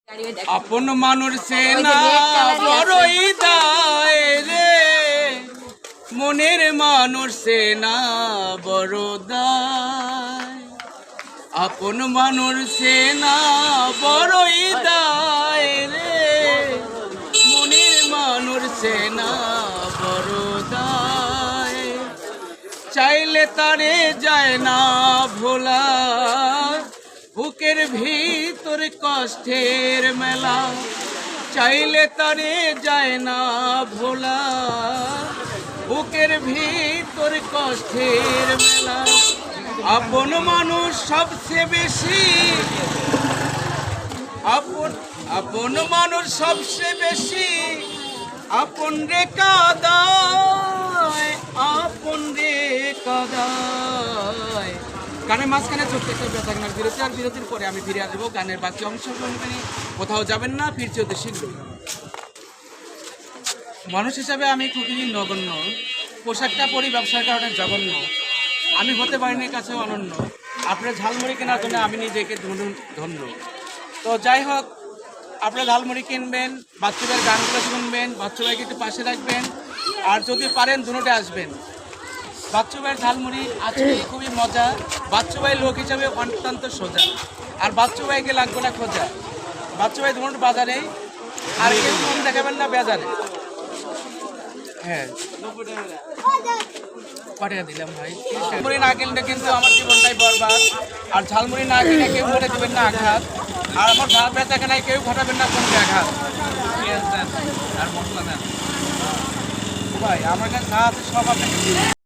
আপন মানুষ সেনা বড়ই দায় রে, মনের মানুষ সেনা বড় দায়। আপন মানুষ সেনা বড়ই দায় রে, মনের মানুষ সেনা বড় দায়। চাইলে তারে যায় না ভোলা, বুকের ভিতর কষ্টের মেলা। চাইলে তারে যায় না ভোলা, বুকের ভিতর কষ্টের মেলা। আপন মানুষ সবচেয়ে বেশি, আপন মানুষ সবচেয়ে বেশি, আপন রে কাদায়, আপন রে কাদায়। গানের মাঝখানে ছোট্ট একটা ব্যথা গানের বিরতি, আর বিরতির পরে আমি ফিরে আসবো গানের বাকি অংশ। কোথাও যাবেন না, ফিরছি অতি শীঘ্র। মানুষ হিসাবে আমি খুবই নগণ্য, পোশাকটা পরি ব্যবসার কারণে জঘন্য। আমি হতে পারিনি কাছে অনন্য, আপনার ঝালমুড়ি কেনার জন্য আমি নিজেকে ধন্য। তো যাই হোক, আপনারা ঝালমুড়ি কিনবেন, বাচ্চুভাইয়ের গানগুলো শুনবেন, বাচ্চুভাইকে একটু পাশে রাখবেন, আর যদি পারেন দুটোতে আসবেন। বাচ্চুভাইয়ের ঝালমুড়ি আজকে খুবই মজা। বাচ্চুভাই লোক হিসাবে অত্যন্ত সোজা, আর বাচ্চুভাইকে লাগবে না খোঁজা। বাচ্চুভাই দুটো বাজারে, আর কেউ কম দেখাবেন না বাজারে। হ্যাঁ, কটা দিলাম ভাই? ঝালমুড়ি না কিনলে কিন্তু আমার জীবনটাই বরবাদ। আর ঝালমুড়ি না কিনে কেউ বলে দেবেন না আঘাত, আর আমার ভাত বেচাকে নাই কেউ ঘটাবেন না কোনো আঘাত। আর মশলা দেন ভাই, আমার কাছে যা আছে সব আপনাকে